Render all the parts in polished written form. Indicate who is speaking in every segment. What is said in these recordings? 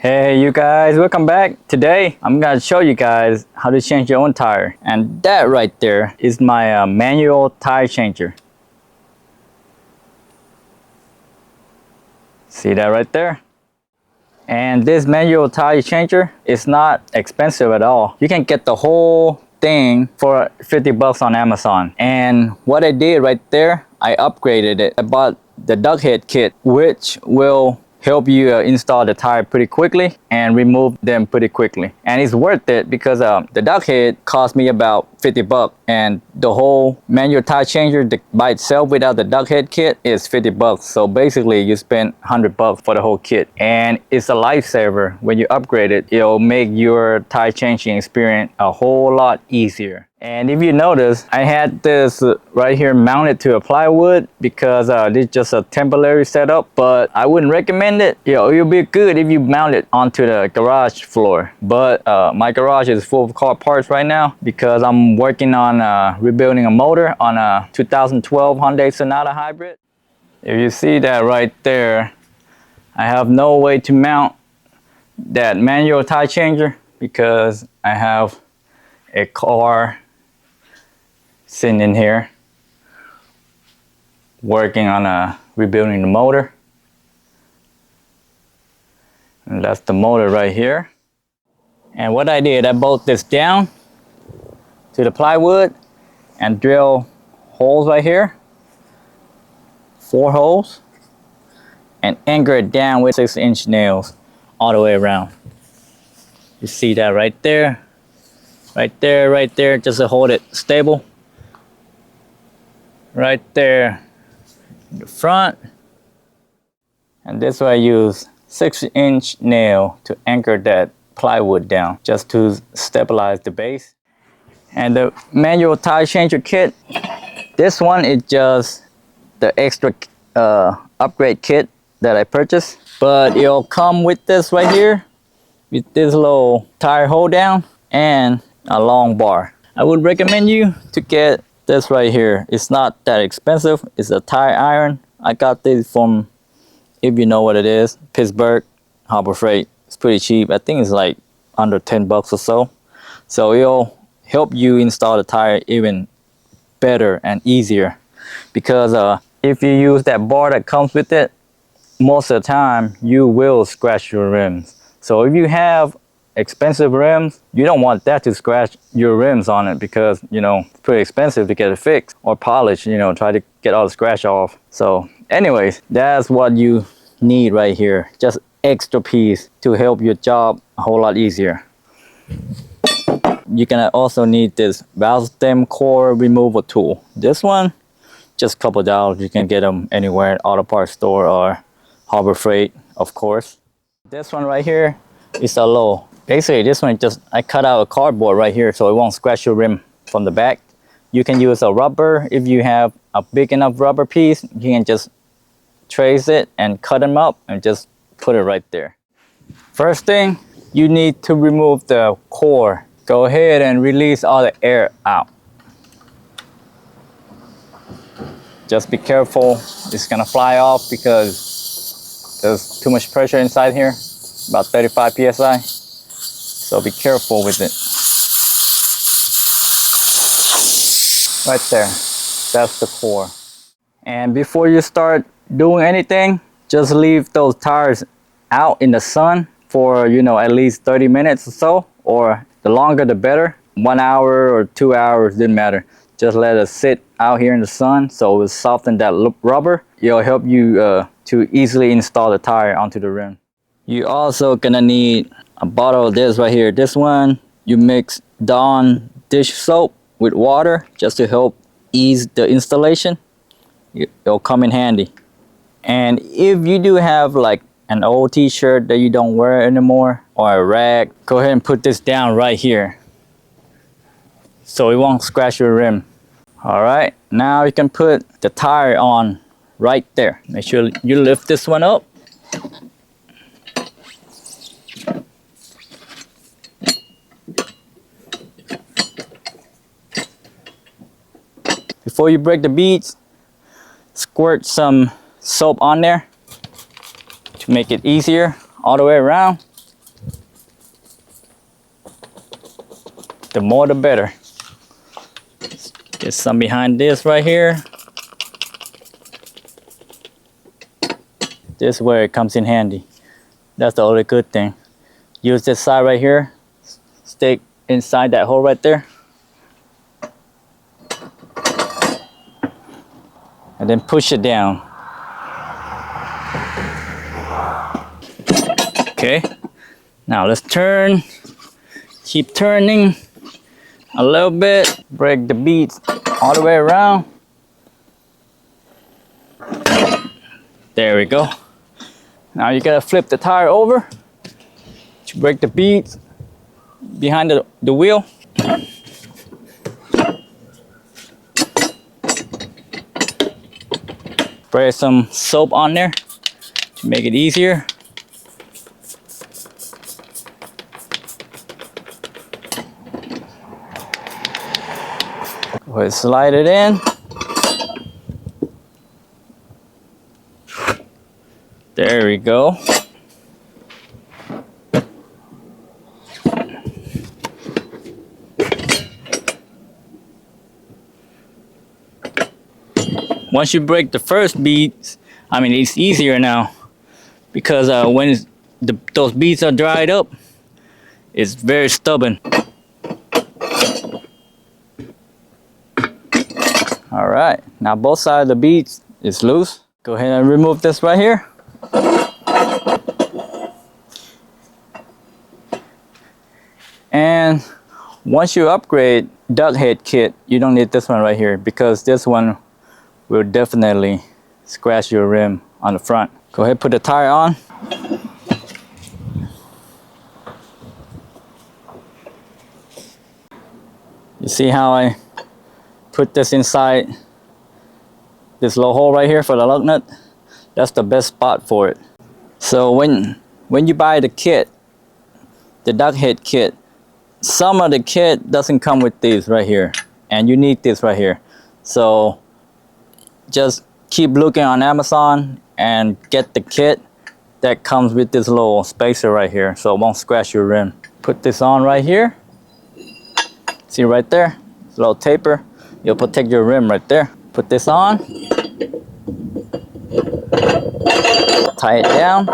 Speaker 1: Hey you guys, welcome back. Today I'm gonna show you guys how to change your own tire, and that right there is my manual tire changer. See that right there? And this manual tire changer is not expensive at all. You can get the whole thing for 50 bucks on Amazon. And what I did right there, I upgraded it. I bought the duck head kit, which will help you install the tire pretty quickly and remove them pretty quickly. And it's worth it because the duck head cost me about 50 bucks, and the whole manual tire changer by itself without the duck head kit is 50 bucks. So basically you spend 100 bucks for the whole kit, and it's a lifesaver. When you upgrade it, it'll make your tire changing experience a whole lot easier. And if you notice, I had this right here mounted to a plywood because this is just a temporary setup, but I wouldn't recommend it. It'll be good if you mount it onto the garage floor. But my garage is full of car parts right now because I'm working on rebuilding a motor on a 2012 Hyundai Sonata Hybrid. If you see that right there, I have no way to mount that manual tire changer because I have a car sitting in here working on rebuilding the motor, and that's the motor right here. And what I did, I bolted this down to the plywood and drill holes right here, 4 holes, and anchor it down with 6-inch nails all the way around. You see that right there, right there, just to hold it stable. Right there in the front. And this way I use 6-inch nail to anchor that plywood down just to stabilize the base. And the manual tire changer kit, this one is just the extra upgrade kit that I purchased, but it'll come with this right here, with this little tire hold down and a long bar. I would recommend you to get this right here. It's not that expensive. It's a tire iron. I got this from, if you know what it is, Pittsburgh Harbor Freight. It's pretty cheap. I think it's like under 10 bucks or so. So it'll help you install the tire even better and easier, because if you use that bar that comes with it, most of the time you will scratch your rims. So if you have expensive rims, you don't want that to scratch your rims on it because, it's pretty expensive to get it fixed or polished, try to get all the scratch off. So anyways, that's what you need right here. Just extra piece to help your job a whole lot easier. You're gonna also need this valve stem core removal tool. This one, just a couple dollars. You can get them anywhere at auto parts store or Harbor Freight, of course. This one right here is a low. Basically, this one I cut out a cardboard right here so it won't scratch your rim from the back. You can use a rubber. If you have a big enough rubber piece, you can just trace it and cut them up and just put it right there. First thing, you need to remove the core. Go ahead and release all the air out. Just be careful, it's gonna fly off because there's too much pressure inside here, about 35 psi. So be careful with it. Right there, that's the core. And before you start doing anything, just leave those tires out in the sun for, at least 30 minutes or so, or the longer the better. 1 hour or 2 hours, didn't matter. Just let it sit out here in the sun so it will soften that rubber. It'll help you to easily install the tire onto the rim. You also gonna need a bottle of this right here. This one, you mix Dawn dish soap with water just to help ease the installation. It'll come in handy. And if you do have like an old t-shirt that you don't wear anymore or a rag, go ahead and put this down right here so it won't scratch your rim. All right, now you can put the tire on right there. Make sure you lift this one up. Before you break the beads, squirt some soap on there to make it easier all the way around. The more the better. Get some behind this right here. This is where it comes in handy. That's the only good thing. Use this side right here. Stick inside that hole right there. And then push it down. Okay. Now let's turn. Keep turning a little bit. Break the beads all the way around. There we go. Now you gotta flip the tire over to break the beads behind the wheel. Spray some soap on there to make it easier. Go ahead, slide it in. There we go. Once you break the first beads, I mean, it's easier now because when those beads are dried up, it's very stubborn. All right, now both sides of the beads is loose. Go ahead and remove this right here. And once you upgrade duck head kit, you don't need this one right here because this one will definitely scratch your rim on the front. Go ahead, put the tire on. You see how I put this inside this little hole right here for the lug nut? That's the best spot for it. So when you buy the kit, the duck head kit, some of the kit doesn't come with these right here, and you need this right here. So just keep looking on Amazon and get the kit that comes with this little spacer right here so it won't scratch your rim. Put this on right here. See right there? It's a little taper. You'll protect your rim right there. Put this on. Tie it down.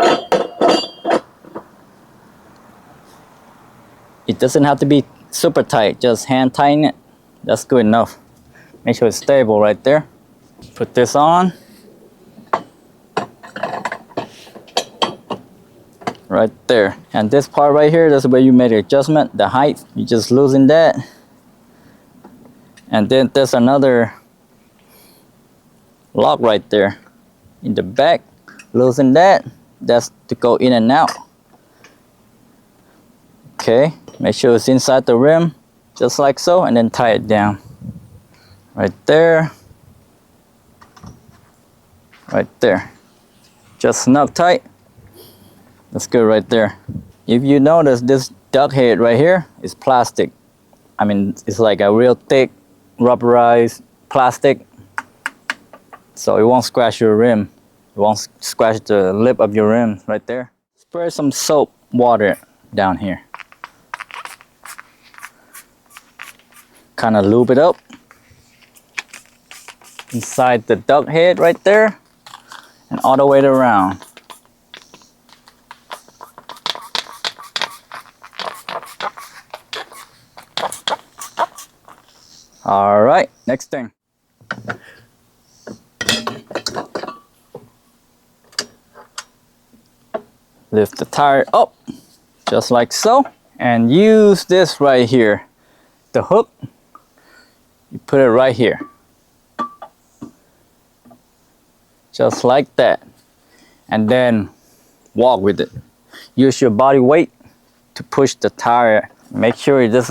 Speaker 1: It doesn't have to be super tight, just hand tighten it. That's good enough. Make sure it's stable right there. Put this on. Right there. And this part right here, that's where you made the adjustment, the height. You just loosen that. And then there's another lock right there in the back. Loosen that. That's to go in and out. Okay. Make sure it's inside the rim, just like so, and then tie it down. Right there. Right there. Just snug tight. That's good right there. If you notice, this duck head right here is plastic. I mean, it's like a real thick, rubberized plastic. So it won't scratch your rim. It won't scratch the lip of your rim right there. Spray some soap water down here. Kind of lube it up inside the duck head right there and all the way around. All right, next thing. Lift the tire up just like so and use this right here, the hook. You put it right here, just like that, and then walk with it. Use your body weight to push the tire. Make sure this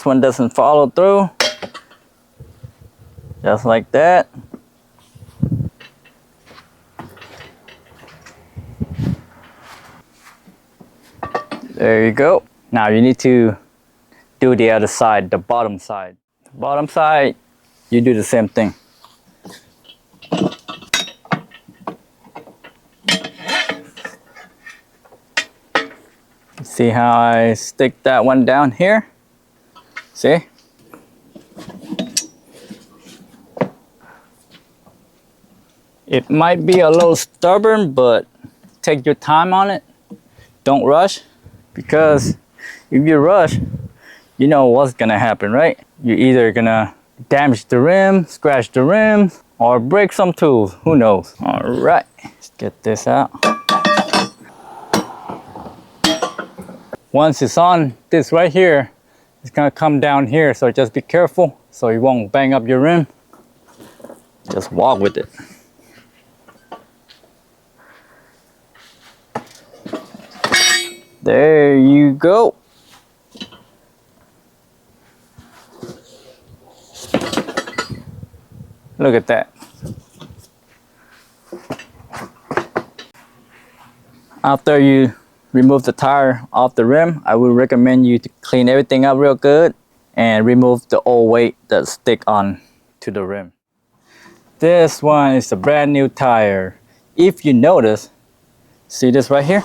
Speaker 1: one doesn't follow through, just like that. There you go. Now you need to do the other side, the bottom side. Bottom side, you do the same thing. See how I stick that one down here? See? It might be a little stubborn, but take your time on it. Don't rush, because if you rush, you know what's gonna happen, right? You're either gonna damage the rim, scratch the rim, or break some tools. Who knows? All right, let's get this out. Once it's on this right here, it's gonna come down here, so just be careful so you won't bang up your rim. Just walk with it. There you go. Look at that. After you remove the tire off the rim, I would recommend you to clean everything up real good and remove the old weight that stick on to the rim. This one is a brand new tire. If you notice, see this right here?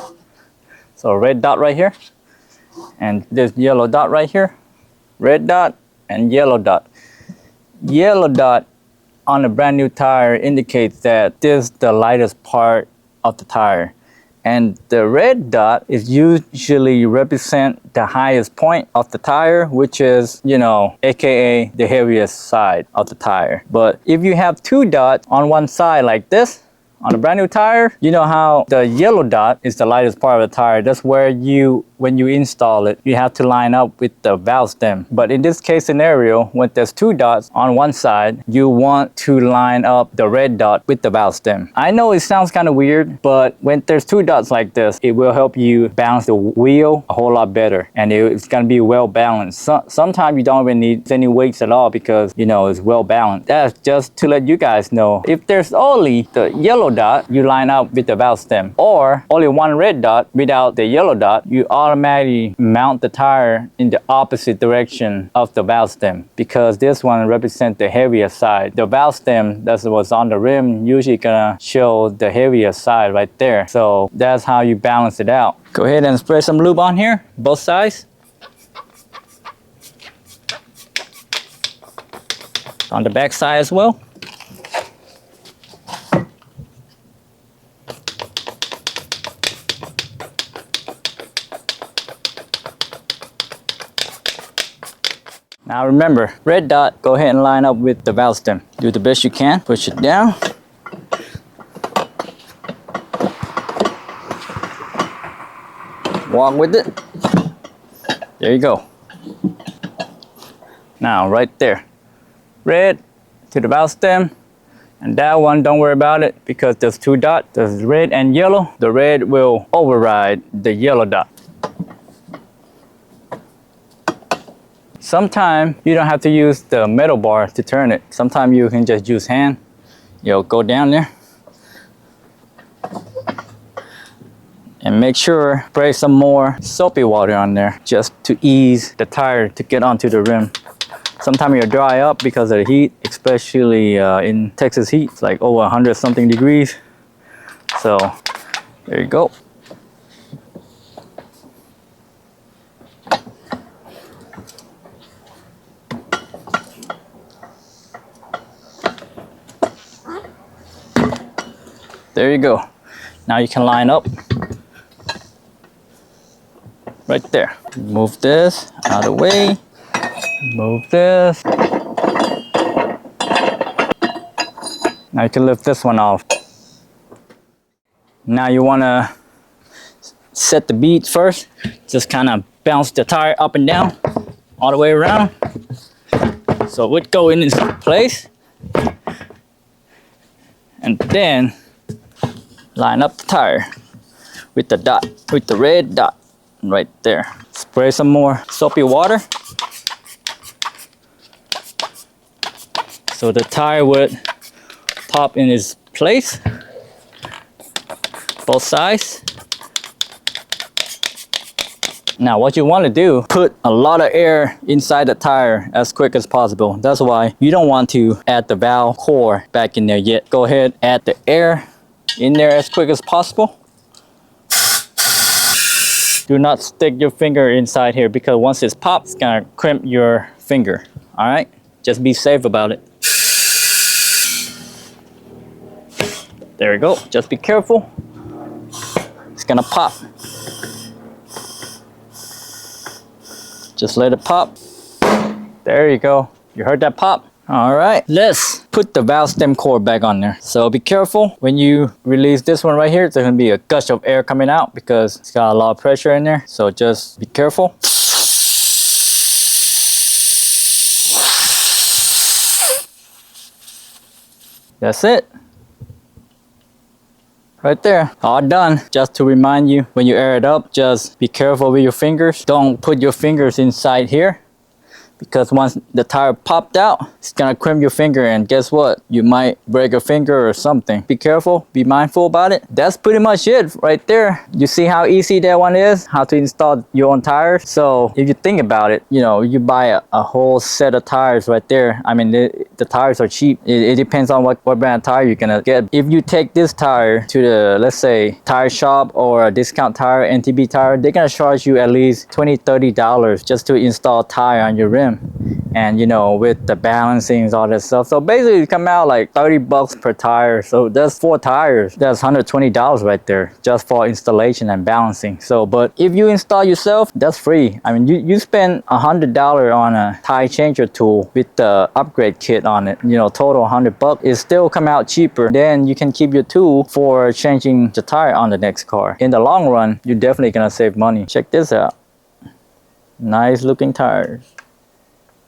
Speaker 1: So red dot right here, and this yellow dot right here. Red dot and yellow dot. Yellow dot on a brand new tire indicates that this is the lightest part of the tire. And the red dot is usually represent the highest point of the tire, which is, you know, AKA the heaviest side of the tire. But if you have two dots on one side like this, on a brand new tire, you know how the yellow dot is the lightest part of the tire. That's where when you install it, you have to line up with the valve stem. But in this case scenario, when there's two dots on one side, you want to line up the red dot with the valve stem. I know it sounds kind of weird, but when there's two dots like this, it will help you balance the wheel a whole lot better. And it's gonna be well balanced. Sometimes you don't even need any weights at all because, you know, it's well balanced. That's just to let you guys know. If there's only the yellow dot, you line up with the valve stem, or only one red dot without the yellow dot, you automatically mount the tire in the opposite direction of the valve stem, because this one represents the heavier side. The valve stem that was on the rim usually gonna show the heavier side right there. So that's how you balance it out. Go ahead and spray some lube on here, both sides. On the back side as well. Now remember, red dot, go ahead and line up with the valve stem. Do the best you can, push it down. Walk with it. There you go. Now right there, red to the valve stem, and that one, don't worry about it because there's two dots, there's red and yellow. The red will override the yellow dot. Sometimes you don't have to use the metal bar to turn it. Sometimes you can just use hand. You'll go down there. And make sure spray some more soapy water on there just to ease the tire to get onto the rim. Sometimes it'll dry up because of the heat, especially in Texas heat. It's like over 100 something degrees. So there you go. There you go. Now you can line up right there. Move this out of the way. Move this. Now you can lift this one off. Now you want to set the bead first. Just kind of bounce the tire up and down all the way around. So it would go in its place. And then line up the tire with the dot, with the red dot right there. Spray some more soapy water so the tire would pop in its place, both sides. Now what you want to do, put a lot of air inside the tire as quick as possible. That's why you don't want to add the valve core back in there yet. Go ahead, add the air in there as quick as possible. Do not stick your finger inside here because once it's popped, it's gonna crimp your finger. All right, just be safe about it. There you go, just be careful. It's gonna pop. Just let it pop. There you go. You heard that pop? All right, let's put the valve stem core back on there. So be careful when you release this one right here. There's gonna be a gush of air coming out because it's got a lot of pressure in there. So just be careful. That's it. Right there, all done. Just to remind you, when you air it up, just be careful with your fingers. Don't put your fingers inside here because once the tire popped out, it's gonna crimp your finger, and guess what? You might break a finger or something. Be careful, be mindful about it. That's pretty much it right there. You see how easy that one is, how to install your own tires. So if you think about it, you know, you buy a whole set of tires right there. I mean, the tires are cheap. It depends on what brand of tire you're gonna get. If you take this tire to the, let's say, tire shop or a discount tire, NTB tire, they're gonna charge you at least $20-$30 just to install a tire on your rim. And you know, with the balancings, all that stuff. So basically it come out like 30 bucks per tire. So that's 4 tires. That's $120 right there just for installation and balancing. So, but if you install yourself, that's free. I mean, you spend $100 on a tire changer tool with the upgrade kit on it, you know, total 100 bucks. It still come out cheaper. Then you can keep your tool for changing the tire on the next car. In the long run, you're definitely gonna save money. Check this out. Nice looking tires.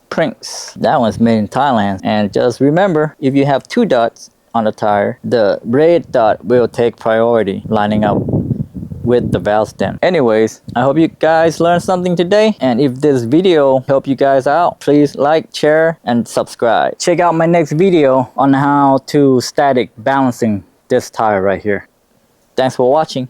Speaker 1: Prinks. That one's made in Thailand. And just remember, if you have 2 dots on the tire, the red dot will take priority lining up with the valve stem. Anyways, I hope you guys learned something today. And if this video helped you guys out, please like, share, and subscribe. Check out my next video on how to static balancing this tire right here. Thanks for watching.